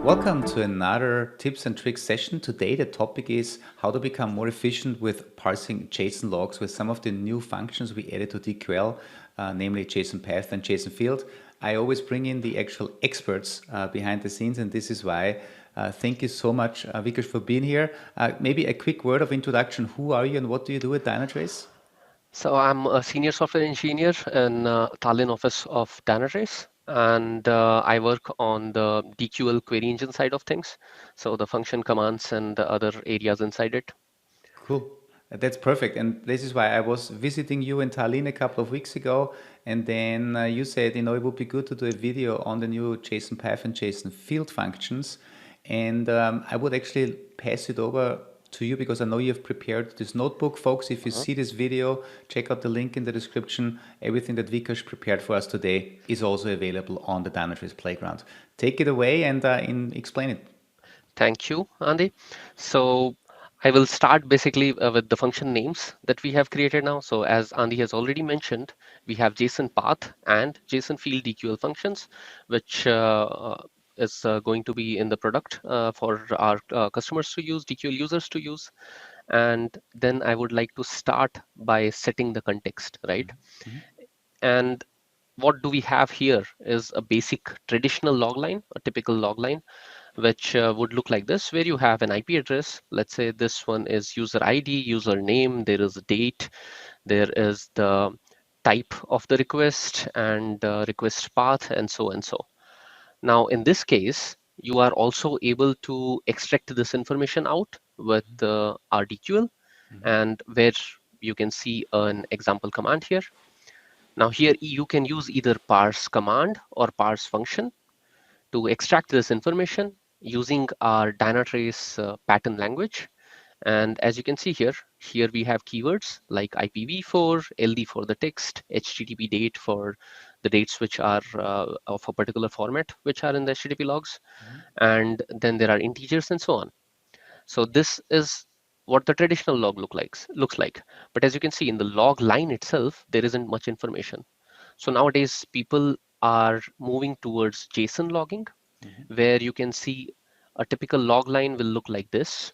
Welcome to another tips and tricks session. Today the topic is how to become more efficient with parsing JSON logs with some of the new functions we added to DQL, namely jsonPath and jsonField. I always bring in the actual experts behind the scenes, and this is why. Thank you so much, Vikas, for being here. Maybe a quick word of introduction. Who are you and what do you do at Dynatrace? So I'm a senior software engineer in Tallinn office of Dynatrace, and I work on the DQL query engine side of things, so the function commands and the other areas inside it. Cool. That's perfect. And this is why I was visiting you in Tallinn a couple of weeks ago. And then you said, it would be good to do a video on the new JSON Path and JSON Field functions. And I would actually pass it over to you because I know you've prepared this notebook. Folks, if you Mhm. see this video, check out the link in the description. Everything that Vikas prepared for us today is also available on the Dynatrace Playground. Take it away and explain it. Thank you, Andy. So I will start basically with the function names that we have created now. So as Andy has already mentioned, we have JSON path and JSON field DQL functions, which is going to be in the product for our customers to use, DQL users to use. And then I would like to start by setting the context, right? Mhm. And what do we have here is a basic traditional log line, a typical log line, which would look like this, where you have an IP address. Let's say this one is user ID, username, there is a date, there is the type of the request and request path, and so and so. Now, in this case, you are also able to extract this information out with RDQL, Mhm. and where you can see an example command here. Now here you can use either parse command or parse function to extract this information using our Dynatrace pattern language. And as you can see here, here we have keywords like IPv4, LD for the text, HTTP date for the dates which are of a particular format, which are in the HTTP logs, Mhm. and then there are integers and so on. So this is what the traditional looks like. But as you can see in the log line itself, there isn't much information. So nowadays people are moving towards JSON logging, Mhm. where you can see a typical log line will look like this.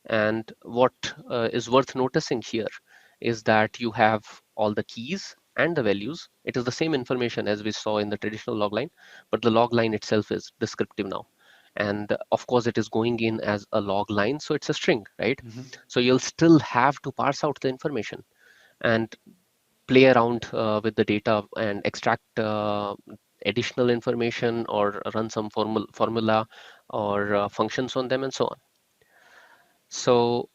And what is worth noticing here is that you have all the keys and the values. It is the same information as we saw in the traditional log line, but the log line itself is descriptive now. And of course, it is going in as a log line, so it's a string, right? Mhm. So you'll still have to parse out the information and play around with the data and extract additional information or run some formula or functions on them and so on. So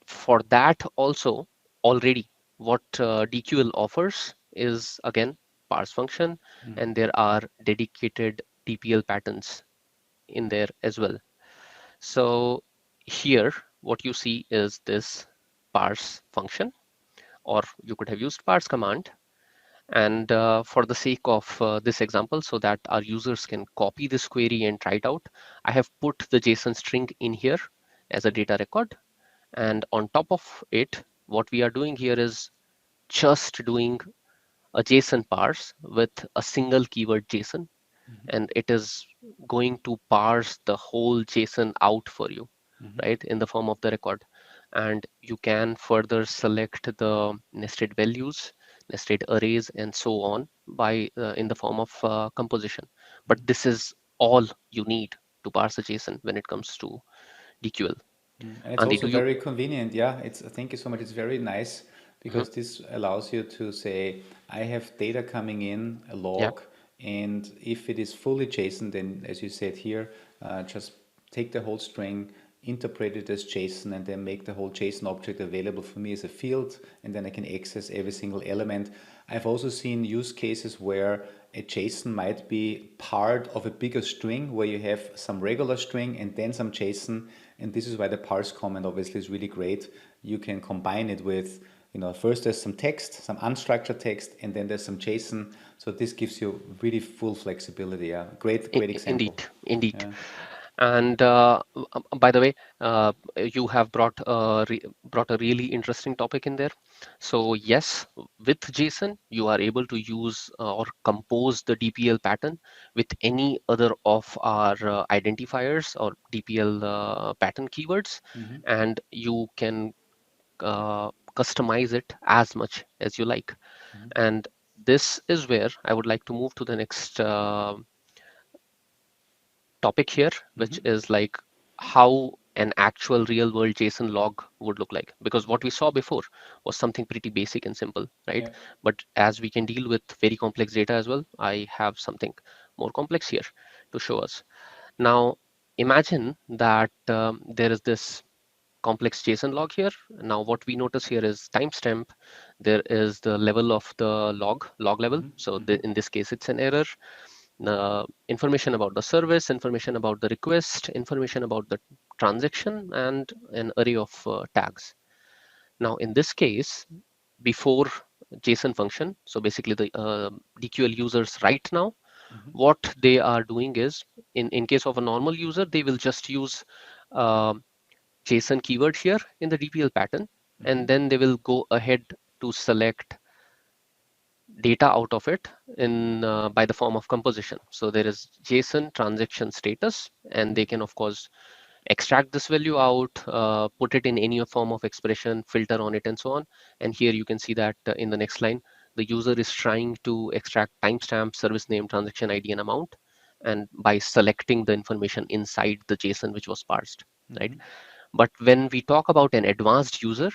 for that also already what DQL offers is again parse function, Mhm. and there are dedicated TPL patterns in there as well. So here what you see is this parse function, or you could have used parse command. And for the sake of this example, so that our users can copy this query and try it out, I have put the JSON string in here as a data record. And on top of it, what we are doing here is just doing a JSON parse with a single keyword JSON, Mhm. and it is going to parse the whole JSON out for you, Mhm. right, in the form of the record. And you can further select the nested values, nested arrays, and so on by in the form of composition. But this is all you need to parse a JSON when it comes to DQL. And it's Andy, also do you? very convenient. Yeah, it's thank you so much. It's very nice Mhm. because this allows you to say, I have data coming in, a Yeah. log, and if it is fully JSON, then as you said here, just take the whole string, interpret it as JSON, and then make the whole JSON object available for me as a field, and then I can access every single element. I've also seen use cases where a JSON might be part of a bigger string where you have some regular string and then some JSON. And this is why the parse comment obviously is really great. You can combine it with, first there's some text, some unstructured text, and then there's some JSON. So this gives you really full flexibility. Yeah, great, great example. Indeed, indeed. Yeah. And by the way, you have brought a really interesting topic in there. So yes, with JSON, you are able to use or compose the DPL pattern with any other of our identifiers or DPL pattern keywords, Mm-hmm. and you can customize it as much as you like. Mm-hmm. And this is where I would like to move to the next topic here, Mm-hmm. which is like how an actual real world JSON log would look like. Because what we saw before was something pretty basic and simple, right? Yeah. But as we can deal with very complex data as well, I have something more complex here to show us. Now, imagine that there is this complex JSON log here. Now, what we notice here is timestamp. There is the level of the log level. Mm-hmm. So Mm-hmm. in this case, it's an error. Information about the service, information about the request, information about the transaction, and an array of tags. Now, in this case, before JSON function, so basically the DQL users right now, Mm-hmm. what they are doing is, in case of a normal user, they will just use uh, JSON keyword here in the DPL pattern, Mm-hmm. and then they will go ahead to select data out of it in by the form of composition. So there is JSON transaction status, and they can of course extract this value out, put it in any form of expression, filter on it, and so on. And here you can see that in the next line, the user is trying to extract timestamp, service name, transaction ID, and amount, and by selecting the information inside the JSON which was parsed, right? Mm-hmm. But when we talk about an advanced user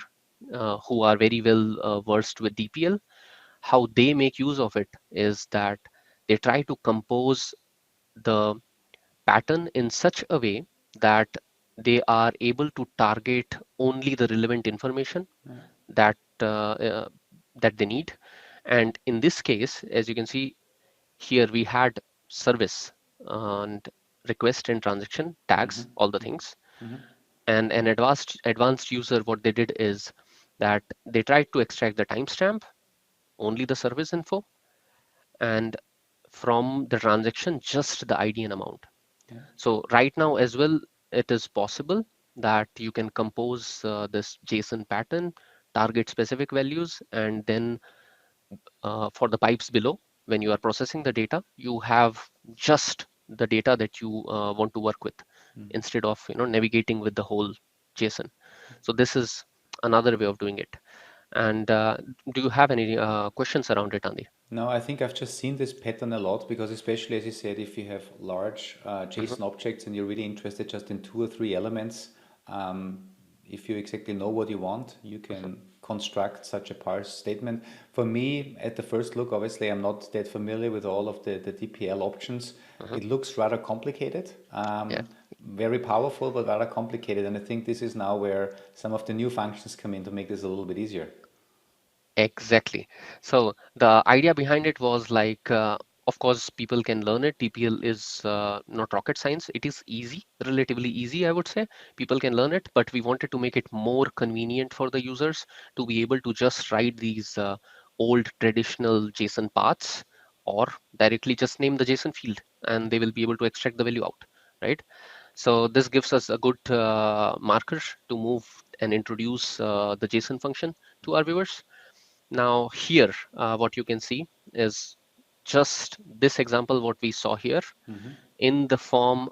who are very well versed with DPL, how they make use of it is that they try to compose the pattern in such a way that they are able to target only the relevant information Yeah. that that they need. And in this case, as you can see here, we had service and request and transaction Mm-hmm. tags, all the Mm-hmm. things. Mm-hmm. And an advanced user, what they did is that they tried to extract the timestamp, only the service info, and from the transaction, just the ID and amount. Yeah. So right now as well, it is possible that you can compose this JSON pattern, target specific values, and then for the pipes below, when you are processing the data, you have just the data that you want to work with Mm-hmm. instead of navigating with the whole JSON. So this is another way of doing it. And do you have any questions around it, Andy? No, I think I've just seen this pattern a lot because, especially as you said, if you have large Mhm, JSON objects and you're really interested just in two or three elements, um, if you exactly know what you want, you mhm. can construct such a parse statement. For me, at the first look, obviously, I'm not that familiar with all of the DPL options. Mhm. It looks rather complicated, Yeah. very powerful, but rather complicated. And I think this is now where some of the new functions come in to make this a little bit easier. Exactly. So the idea behind it was like, of course, people can learn it. TPL is not rocket science. It is easy, relatively easy, I would say. People can learn it, but we wanted to make it more convenient for the users to be able to just write these old traditional JSON paths or directly just name the JSON field, and they will be able to extract the value out, right? So this gives us a good marker to move and introduce the JSON function to our viewers. Now here, what you can see is just this example, what we saw here Mm-hmm. in the form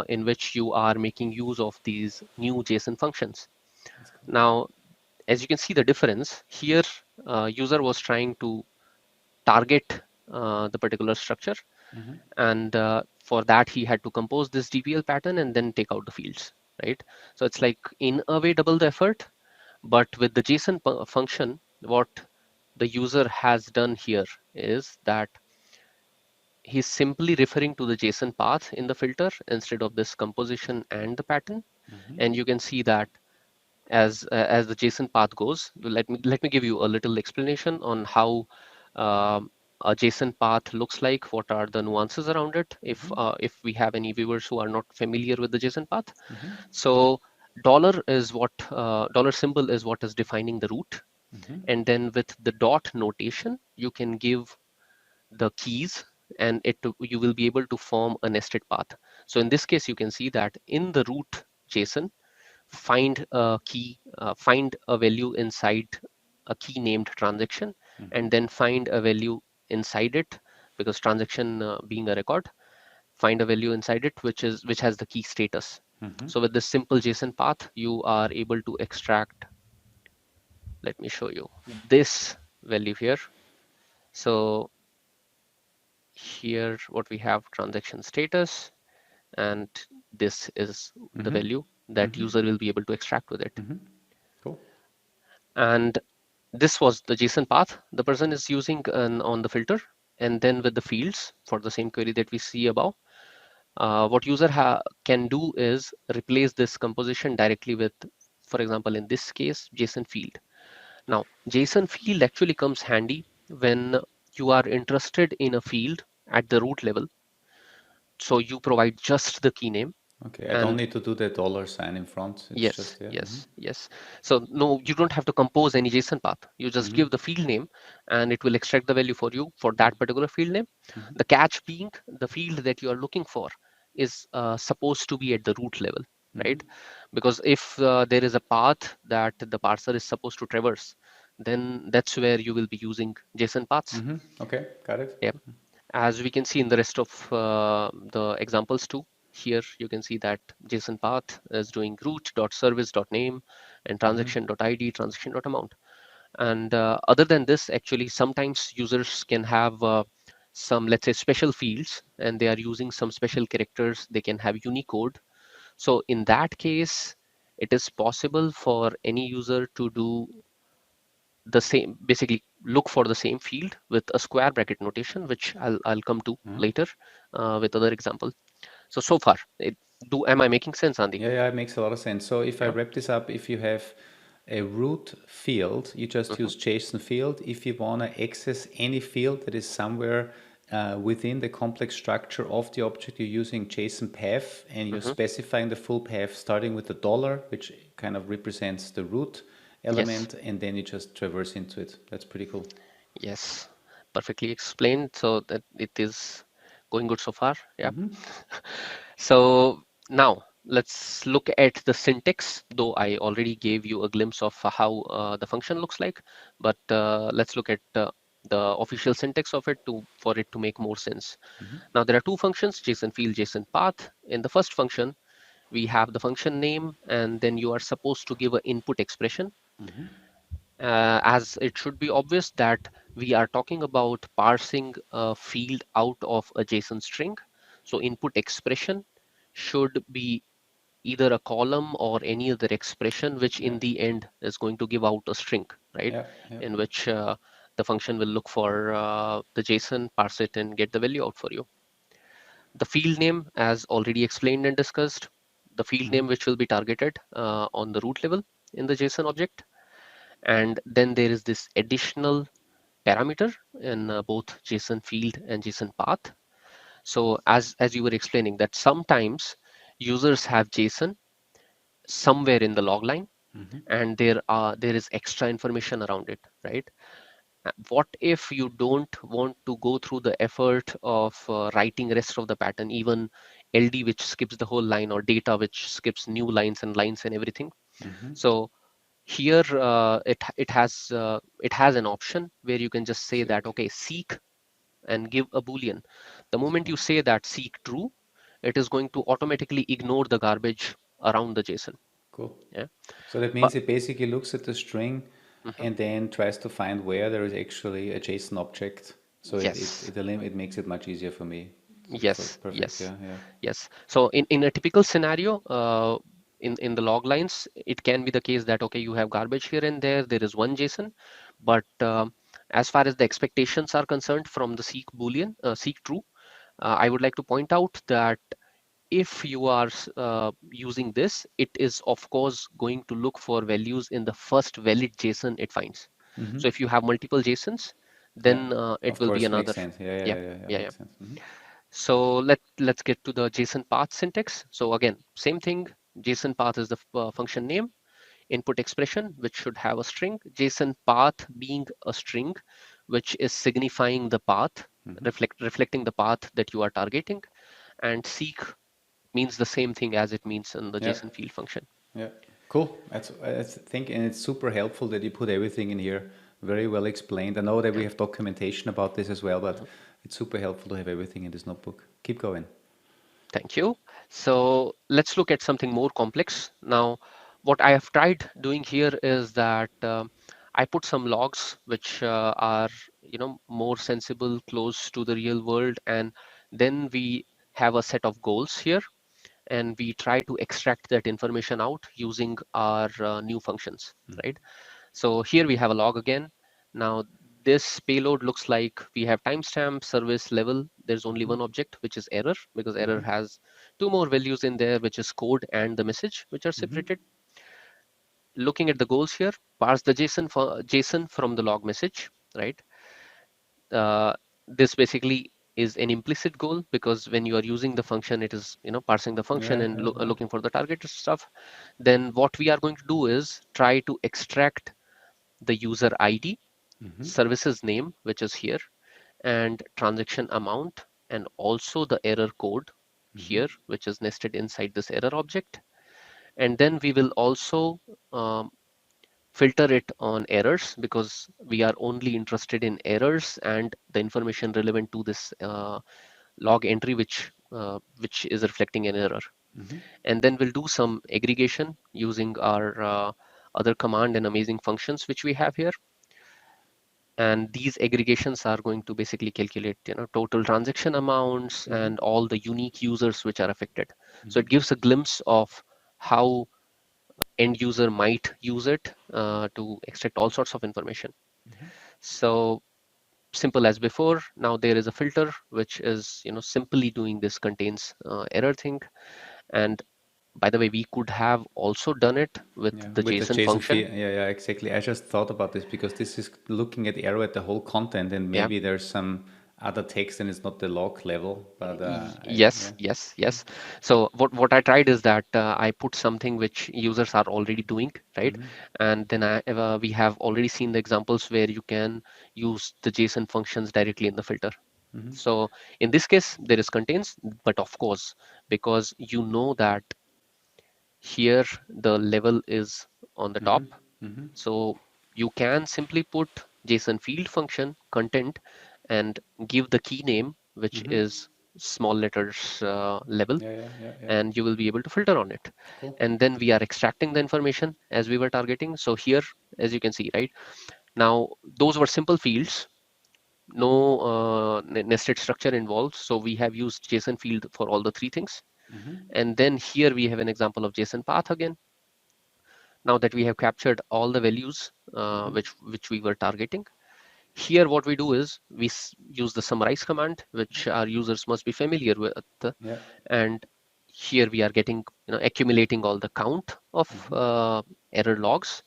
in which you are making use of these new JSON functions. That's cool. Now, as you can see the difference here, user was trying to target the particular structure, Mm-hmm. and for that he had to compose this DPL pattern and then take out the fields, right? So it's like in a way double the effort, but with the JSON function, what the user has done here is that he's simply referring to the JSON path in the filter instead of this composition and the pattern. Mm-hmm. And you can see that as the JSON path goes, let me give you a little explanation on how a JSON path looks like. What are the nuances around it? Mm-hmm. If we have any viewers who are not familiar with the JSON path, Mm-hmm. so dollar symbol is what is defining the root, Mm-hmm. and then with the dot notation, you can give the keys and you will be able to form a nested path. So in this case, you can see that in the root JSON, find a key, find a value inside a key named transaction, Mm-hmm. and then find a value inside it, because transaction being a record, find a value inside it which has the key status. Mm-hmm. So with this simple JSON path, you are able to extract, let me show you this value here. So here what we have, transaction status, and this is the Mm-hmm. value that Mm-hmm. user will be able to extract with it. Mm-hmm. Cool. And this was the JSON path the person is using on the filter. And then with the fields for the same query that we see above, what user can do is replace this composition directly with, for example, in this case, JSON field. Now, JSON field actually comes handy when you are interested in a field at the root level. So you provide just the key name, Okay, I don't and need to do the dollar sign in front. It's yes, just there. Mm-hmm. yes, yes. So no, you don't have to compose any JSON path. You just Mm-hmm. give the field name and it will extract the value for you for that particular field name. Mm-hmm. The catch being the field that you are looking for is supposed to be at the root level, Mm-hmm. right? Because if there is a path that the parser is supposed to traverse, then that's where you will be using JSON paths. Mm-hmm. Okay, got it. Yeah. As we can see in the rest of the examples too, here you can see that JSON path is doing root.service.name and Mm-hmm. transaction.id, transaction.amount. And other than this, actually, sometimes users can have some, let's say, special fields, and they are using some special characters. They can have Unicode. So in that case, it is possible for any user to do the same, basically look for the same field with a square bracket notation, which I'll come to Mm-hmm. later with other example. So far, am I making sense, Andy? Yeah, yeah, it makes a lot of sense. So if I Yeah. wrap this up, if you have a root field, you just Hmm. use JSON field. If you want to access any field that is somewhere within the complex structure of the object, you're using JSON path and you're Hmm. specifying the full path starting with the dollar, which kind of represents the root Yes. element, and then you just traverse into it. That's pretty cool. Yes. Perfectly explained. So that it is going good so far. Yeah. Mm-hmm. So now let's look at the syntax, though I already gave you a glimpse of how the function looks like, but let's look at the official syntax of it for it to make more sense. Mm-hmm. Now there are two functions, JSON field, JSON path. In the first function, we have the function name, and then you are supposed to give an input expression. Mm-hmm. As it should be obvious that we are talking about parsing a field out of a JSON string. So input expression should be either a column or any other expression, which Yeah, in the end is going to give out a string, right? yeah, yeah. In which the function will look for the JSON, parse it, and get the value out for you. The field name, as already explained and discussed, the field Mm-hmm. name which will be targeted on the root level in the JSON object. And then there is this additional parameter in both JSON field and JSON path. So as you were explaining, that sometimes users have JSON somewhere in the log line, Mm-hmm. and there is extra information around it, right? What if you don't want to go through the effort of writing rest of the pattern, even LD which skips the whole line, or data which skips new lines and everything? Mm-hmm. So here it has an option where you can just say that, Sick. okay, seek and give a boolean. The moment Cool. you say that seek true, it is going to automatically ignore the garbage around the JSON. Cool. Yeah, So that but means it basically looks at the string mhm. and then tries to find where there is actually a JSON object. So Yes, it makes it much easier for me. So yes, perfect. yes, Yeah, yeah. yes. So in a typical scenario, in the log lines, it can be the case that, okay, you have garbage here and there is one JSON, but as far as the expectations are concerned from the seek boolean, seek true, I would like to point out that if you are using this, it is of course going to look for values in the first valid JSON it finds. Mm-hmm. So if you have multiple JSONs, Yeah. then it Of will be course, makes another. sense. Yeah, yeah, Yeah, yeah, yeah, yeah. yeah, yeah. Makes sense. Mm-hmm. So let's get to the JSON path syntax. So again, same thing. JSON path is the function name, input expression, which should have a string. JSON path being a string, which is signifying the path. reflecting the path that you are targeting, and seek means the same thing as it means in the Yeah. JSON field function. Yeah. Cool. I think, and it's super helpful that you put everything in here, very well explained. I know that we Yeah. have documentation about this as well, but Mhm. it's super helpful to have everything in this notebook. Keep going. Thank you. So let's look at something more complex. Now, what I have tried doing here is that I put some logs which are, more sensible, close to the real world, and then we have a set of goals here, and we try to extract that information out using our new functions, right? So here we have a log again. Now this payload looks like we have timestamp, service level. There's only one object, which is error, because error has two more values in there, which is code and the message, which are separated. Looking at the goals here, parse the JSON from the log message, right? Uh, this basically is an implicit goal, because when you are using the function, it is parsing the function Yeah, and yeah, yeah. looking for the target stuff. Then what we are going to do is try to extract the user ID, services name, which is here, and transaction amount, and also the error code here, which is nested inside this error object. And then we will also um, filter it on errors, because we are only interested in errors and the information relevant to this log entry, which is reflecting an error. And then we'll do some aggregation using our other command and amazing functions which we have here. And these aggregations are going to basically calculate total transaction amounts and all the unique users which are affected. So it gives a glimpse of how end user might use it to extract all sorts of information. So simple as before. Now there is a filter which is simply doing this contains error thing. And by the way, we could have also done it with Yeah, the with the JSON JSON function. field. Yeah, yeah, exactly. I just thought about this because this is looking at arrow at the whole content, and Yeah. maybe there's some other text and it's not the log level. But Yes, yeah. yes, yes. So what I tried is that I put something which users are already doing, right? And then we have already seen the examples where you can use the JSON functions directly in the filter. So in this case, there is contains, but of course, because you know that here the level is on the top, so you can simply put JSON field function content and give the key name, which is small letters level, Yeah, yeah, yeah, yeah. and you will be able to filter on it. Cool. And then we are extracting the information as we were targeting. So here, as you can see, right now, those were simple fields, no nested structure involved. So we have used JSON field for all the three things. And then here we have an example of JSON path again. Now that we have captured all the values which we were targeting, here what we do is we use the summarize command, which our users must be familiar with. Yeah. And here we are getting, accumulating all the count of error logs,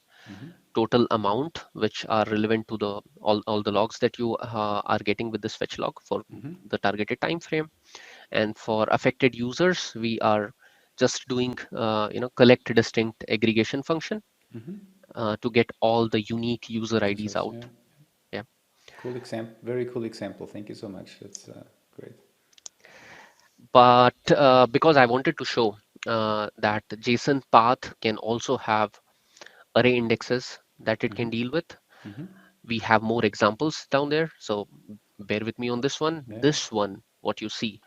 total amount, which are relevant to the all the logs that you are getting with this fetch log for the targeted time frame. And for affected users, we are just doing, collect distinct aggregation function to get all the unique user IDs Users. out. Yeah. Yeah. Cool example. Very cool example. Thank you so much. That's great. But because I wanted to show that JSON path can also have array indexes that it can deal with, we have more examples down there. So bear with me on this one. Yeah. This one, what you see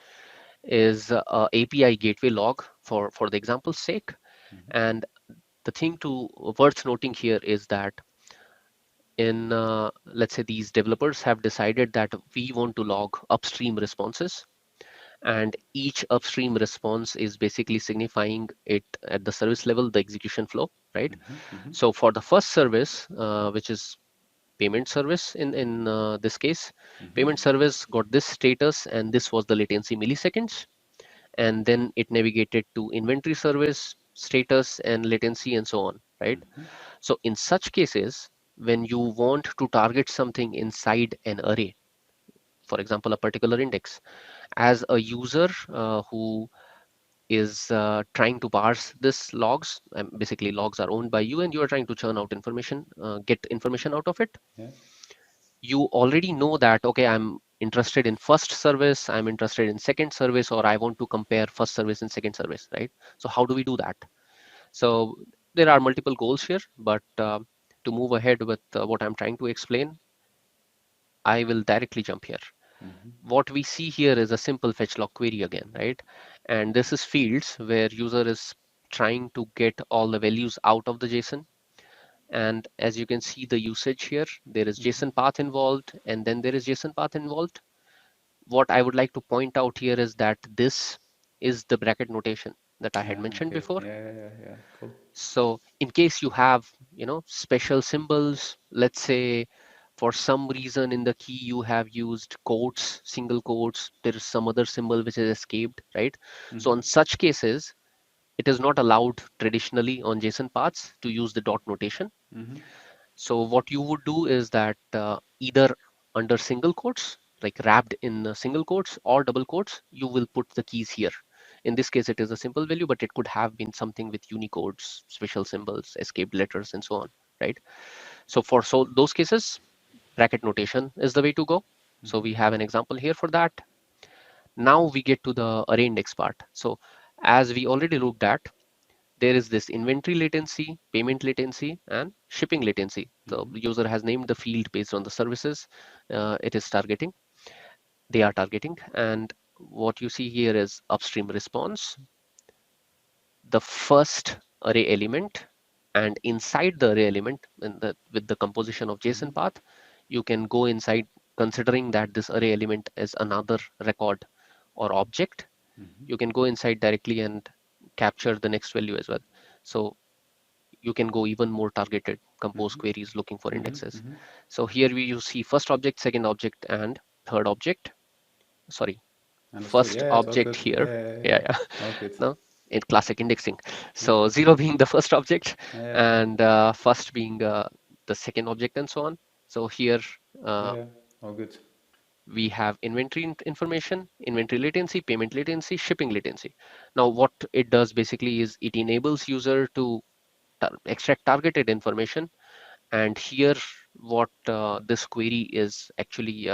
is a API gateway log for the example's sake. And the thing to worth noting here is that in let's say these developers have decided that we want to log upstream responses, and each upstream response is basically signifying it at the service level, the execution flow, right? So for the first service, which is payment service in this case, payment service got this status, and this was the latency milliseconds. And then it navigated to inventory service status and latency and so on, right? So in such cases, when you want to target something inside an array, for example, a particular index, as a user who is trying to parse this logs, basically logs are owned by you and you are trying to churn out information, get information out of it, Yeah. you already know that, okay, interested in first service, I'm interested in second service, or I want to compare first service and second service, right? So how do we do that? So there are multiple goals here, but to move ahead with what I'm trying to explain, I will directly jump here. Mm-hmm. What we see here is a simple fetch log query again, right? And this is fields where user is trying to get all the values out of the JSON. And as you can see the usage here, there is Mm-hmm. JSON path involved, and then there is JSON path involved. What I would like to point out here is that this is the bracket notation that I had mentioned Okay. before. Yeah. Cool. So in case you have, special symbols, let's say for some reason in the key you have used quotes, single quotes, there is some other symbol which is escaped, right? So Mm-hmm. in such cases, it is not allowed traditionally on JSON paths to use the dot notation. Mm-hmm. So what you would do is that either under single quotes, like wrapped in single quotes or double quotes, you will put the keys here. In this case, it is a simple value, but it could have been something with unicodes, special symbols, escaped letters, and so on, right? So for those cases, bracket notation is the way to go. So Mm-hmm. we have an example here for that. Now we get to the array index part. So as we already looked at, there is this inventory latency, payment latency, and shipping latency. The Mm-hmm. user has named the field based on the services it is targeting, they are targeting. And what you see here is upstream response, the first array element, and inside the array element, with the composition of Mm-hmm. JSON path, you can go inside considering that this array element is another record or object. Mm-hmm. You can go inside directly and capture the next value as well. So you can go even more targeted, compose Mm-hmm. queries looking for Mm-hmm. indexes. Mm-hmm. So here you see first object, second object, and third object. Sorry, Understood. first Yeah, it's all object good. here. Yeah. Yeah. All good. No, in classic indexing. Yeah. So zero being the first object, Yeah. and first being the second object, and so on. So here uh, Yeah. All good. we have inventory information, inventory latency, payment latency, shipping latency. Now, what it does basically is it enables user to extract targeted information. And here, what this query is actually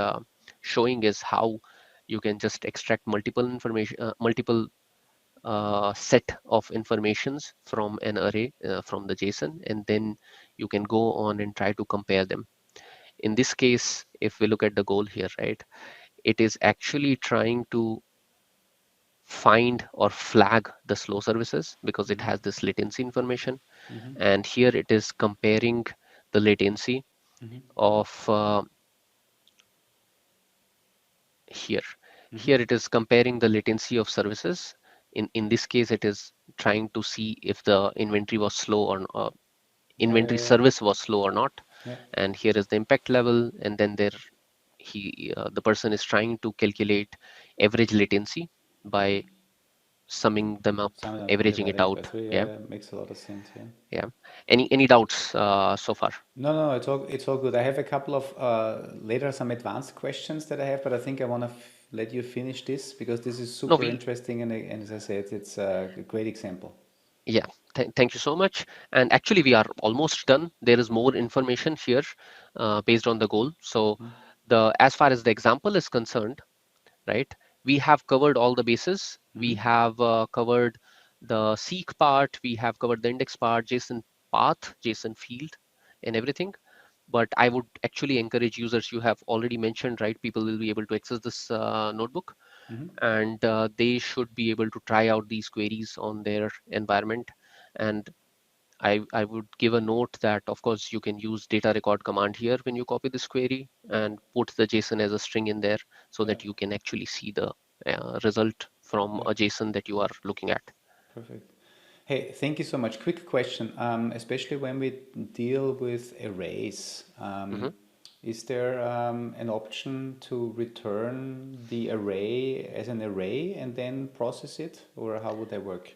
showing is how you can just extract multiple information, multiple set of informations from an array from the JSON, and then you can go on and try to compare them. In this case, if we look at the goal here, right, it is actually trying to find or flag the slow services because it Mm-hmm. has this latency information. Mm-hmm. And here it is comparing the latency Mm-hmm. of here. Mm-hmm. Here it is comparing the latency of services. In this case, it is trying to see if the inventory was slow or inventory Yeah. service was slow or not. Yeah. And here is the impact level. And then there the person is trying to calculate average latency Mm-hmm. by summing them up, Some of them averaging it dividing it by out. three. Yeah, Yeah, makes a lot of sense. Yeah. yeah. Any doubts so far? No, it's all good. I have a couple of later some advanced questions that I have, but I think I want to let you finish this because this is No, super interesting and as I said, it's a great example. yeah. Thank you so much. And actually, we are almost done. There is more information here based on the goal. So Mm-hmm. as far as the example is concerned, right? We have covered all the bases. We Mm-hmm. have covered the seek part. We have covered the index part, JSON path, JSON field, and everything. But I would actually encourage users, you have already mentioned, right? People will be able to access this notebook, Mm-hmm. and they should be able to try out these queries on their environment. And I would give a note that, of course, you can use data record command here when you copy this query Yep. and put the JSON as a string in there so Yeah. that you can actually see the result from Yeah. a JSON that you are looking at. Perfect. Hey, thank you so much. Quick question, especially when we deal with arrays, Mhm. is there an option to return the array as an array and then process it, or how would that work?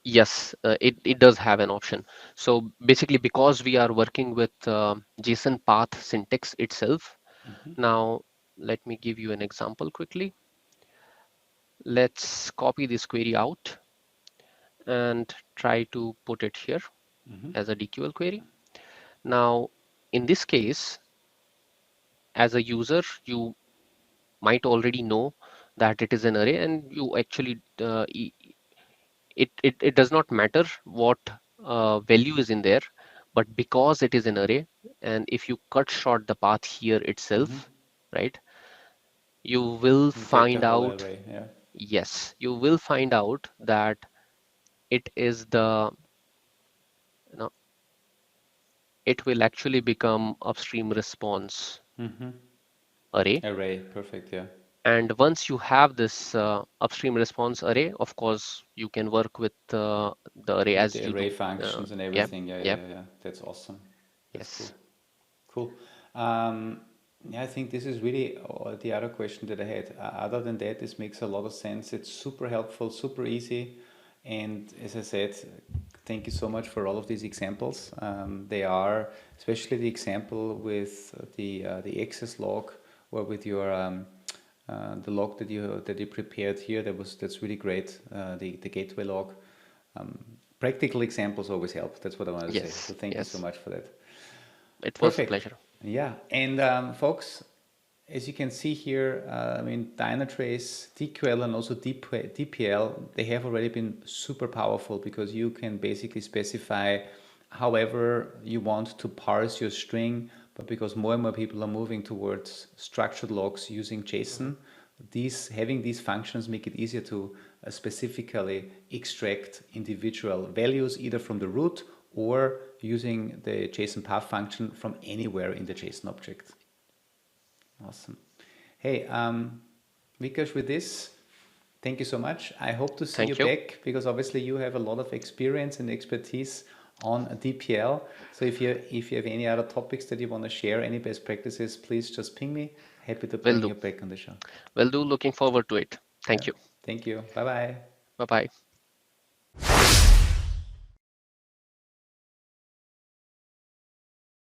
Yes, it does have an option. So basically, because we are working with JSON path syntax itself, Mm-hmm. now let me give you an example quickly. Let's copy this query out and try to put it here Mm-hmm. as a DQL query. Now, in this case, as a user, you might already know that it is an array, and you actually it does not matter what value is in there, but because it is an array, and if you cut short the path here itself, right, you will You get the find whole out, array, yeah. yes, you will find out that it is the, you know, it will actually become upstream response array. Array, perfect, yeah. And once you have this upstream response array, of course, you can work with the array With as the you array do. functions and Yeah, everything, yeah, yeah, yeah, yeah. That's awesome. That's cool. yes. Cool. Yeah, I think this is really the other question that I had. Other than that, this makes a lot of sense. It's super helpful, super easy. And as I said, thank you so much for all of these examples. They are, especially the example with the access log or with your the log that you prepared here. That's really great. The gateway log. Practical examples always help. That's what I wanted to say. So Yes, thank you so yes. much for that. It was a Perfect. pleasure. Yeah, and folks, as you can see here, I mean, Dynatrace, DQL, and also DPL, they have already been super powerful because you can basically specify however you want to parse your string. But because more and more people are moving towards structured logs using JSON, having these functions make it easier to specifically extract individual values either from the root or using the JSonPath function from anywhere in the JSON object. Awesome. Hey, Vikas, with this, thank you so much. I hope to see you Thank you. back because obviously you have a lot of experience and expertise on DPL. So if you have any other topics that you want to share, any best practices, please just ping me. Happy to Will bring do. you back on the show. Will do. Looking forward to it. Yeah. Thank you. Thank you. Bye bye. Bye bye.